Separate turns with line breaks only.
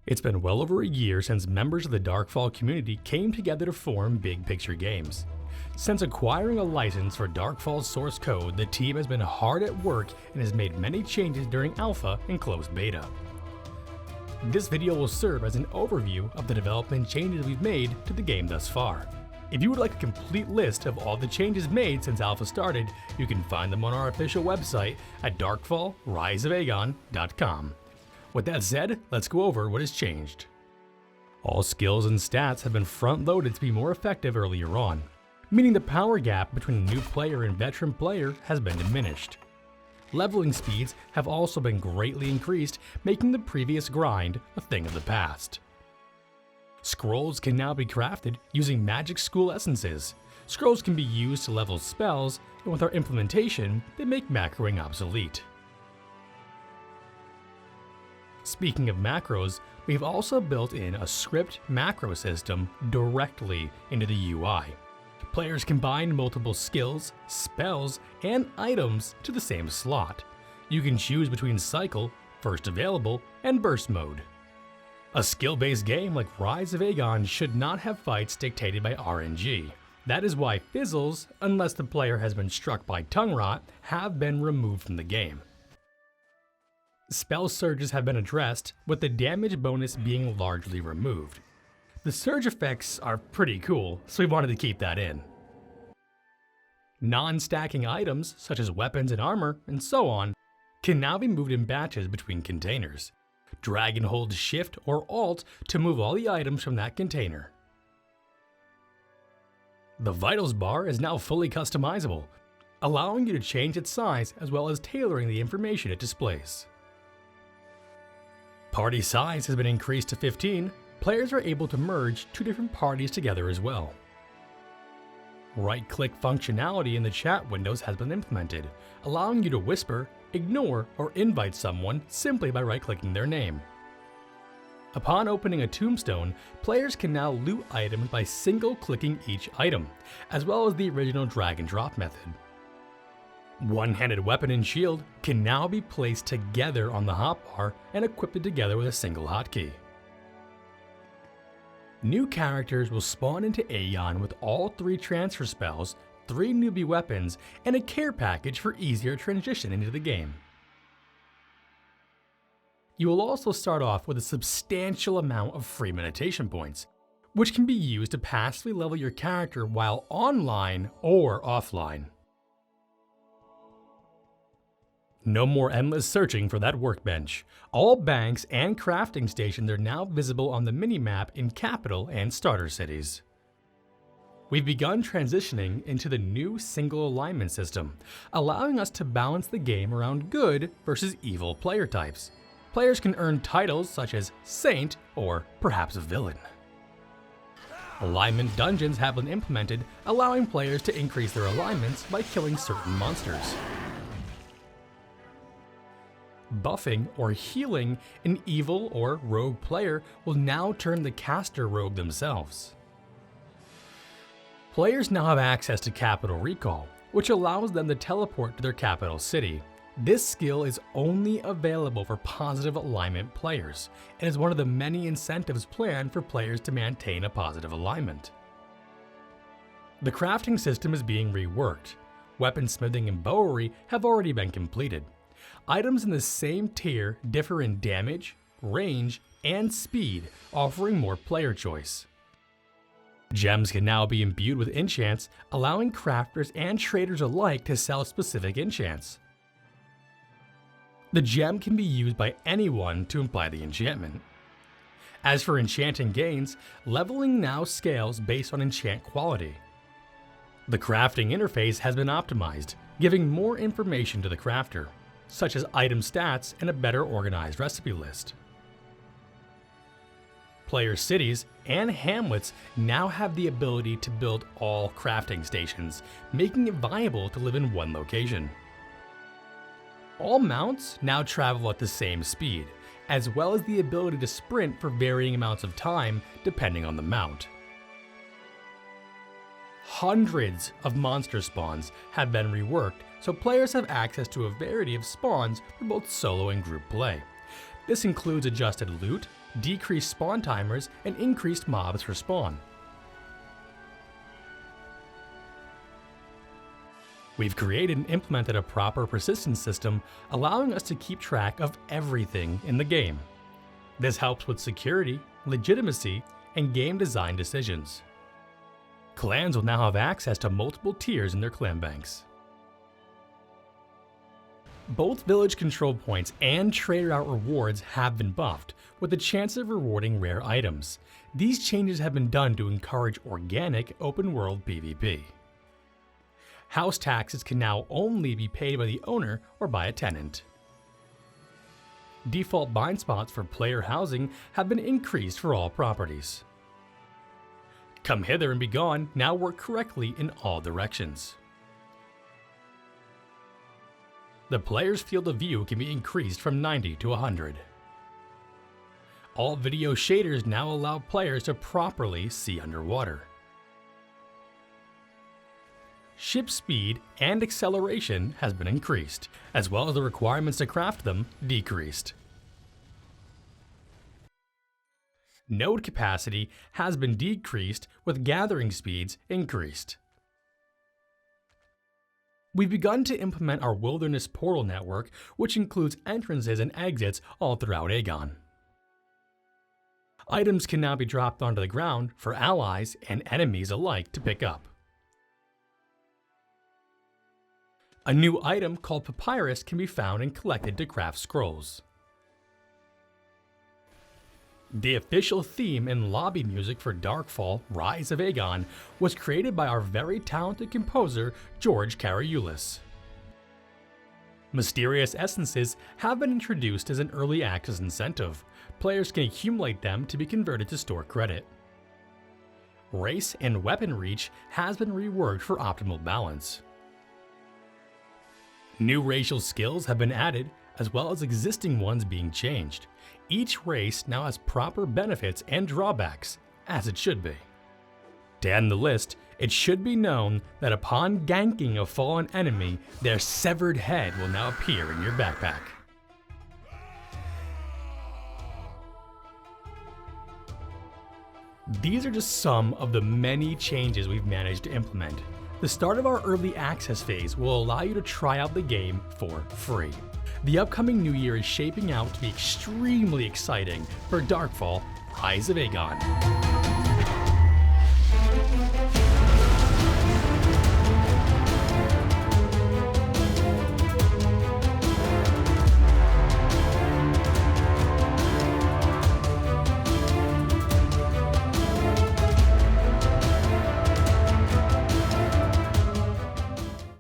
It's been well over a year since members of the Darkfall community came together to form Big Picture Games. Since acquiring a license for Darkfall's source code, the team has been hard at work and has made many changes during alpha and closed beta. This video will serve as an overview of the development changes we've made to the game thus far. If you would like a complete list of all the changes made since alpha started, you can find them on our official website at darkfallriseofagon.com. With that said, let's go over what has changed. All skills and stats have been front-loaded to be more effective earlier on, meaning the power gap between a new player and veteran player has been diminished. Leveling speeds have also been greatly increased, making the previous grind a thing of the past. Scrolls can now be crafted using magic school essences. Scrolls can be used to level spells, and with our implementation, they make macroing obsolete. Speaking of macros, we've also built in a script macro system directly into the UI. Players combine multiple skills, spells, and items to the same slot. You can choose between cycle, first available, and burst mode. A skill-based game like Rise of Agon should not have fights dictated by RNG. That is why fizzles, unless the player has been struck by tongue rot, have been removed from the game. Spell surges have been addressed, with the damage bonus being largely removed. The surge effects are pretty cool, so we wanted to keep that in. Non-stacking items, such as weapons and armor, and so on, can now be moved in batches between containers. Drag and hold Shift or Alt to move all the items from that container. The Vitals bar is now fully customizable, allowing you to change its size as well as tailoring the information it displays. Party size has been increased to 15. Players are able to merge two different parties together as well. Right-click functionality in the chat windows has been implemented, allowing you to whisper, ignore, or invite someone simply by right-clicking their name. Upon opening a tombstone, players can now loot items by single-clicking each item, as well as the original drag-and-drop method. One-handed weapon and shield can now be placed together on the hotbar and equipped together with a single hotkey. New characters will spawn into Agon with all 3 transfer spells, 3 newbie weapons, and a care package for easier transition into the game. You will also start off with a substantial amount of free meditation points, which can be used to passively level your character while online or offline. No more endless searching for that workbench. All banks and crafting stations are now visible on the minimap in capital and starter cities. We've begun transitioning into the new single alignment system, allowing us to balance the game around good versus evil player types. Players can earn titles such as Saint or perhaps a Villain. Alignment dungeons have been implemented, allowing players to increase their alignments by killing certain monsters. Buffing or healing an evil or rogue player will now turn the caster rogue themselves. Players now have access to capital recall, which allows them to teleport to their capital city. This skill is only available for positive alignment players, and is one of the many incentives planned for players to maintain a positive alignment. The crafting system is being reworked. Weaponsmithing and bowery have already been completed. Items in the same tier differ in damage, range, and speed, offering more player choice. Gems can now be imbued with enchants, allowing crafters and traders alike to sell specific enchants. The gem can be used by anyone to imply the enchantment. As for enchanting gains, leveling now scales based on enchant quality. The crafting interface has been optimized, giving more information to the crafter, such as item stats and a better organized recipe list. Player cities and hamlets now have the ability to build all crafting stations, making it viable to live in one location. All mounts now travel at the same speed, as well as the ability to sprint for varying amounts of time depending on the mount. Hundreds of monster spawns have been reworked, so players have access to a variety of spawns for both solo and group play. This includes adjusted loot, decreased spawn timers, and increased mobs for spawn. We've created and implemented a proper persistence system, allowing us to keep track of everything in the game. This helps with security, legitimacy, and game design decisions. Clans will now have access to multiple tiers in their clan banks. Both village control points and trader route rewards have been buffed, with the chance of rewarding rare items. These changes have been done to encourage organic open world PvP. House taxes can now only be paid by the owner or by a tenant. Default bind spots for player housing have been increased for all properties. Come hither and be gone now work correctly in all directions. The player's field of view can be increased from 90 to 100. All video shaders now allow players to properly see underwater. Ship speed and acceleration has been increased, as well as the requirements to craft them decreased. Node capacity has been decreased with gathering speeds increased. We've begun to implement our wilderness portal network, which includes entrances and exits all throughout Agon. Items can now be dropped onto the ground for allies and enemies alike to pick up. A new item called Papyrus can be found and collected to craft scrolls. The official theme and lobby music for Darkfall: Rise of Agon was created by our very talented composer George Karayulis. Mysterious essences have been introduced as an early access incentive. Players can accumulate them to be converted to store credit. Race and weapon reach has been reworked for optimal balance. New racial skills have been added, as well as existing ones being changed. Each race now has proper benefits and drawbacks, as it should be. To end the list, it should be known that upon ganking a fallen enemy, their severed head will now appear in your backpack. These are just some of the many changes we've managed to implement. The start of our early access phase will allow you to try out the game for free. The upcoming new year is shaping out to be extremely exciting for Darkfall: Rise of Agon.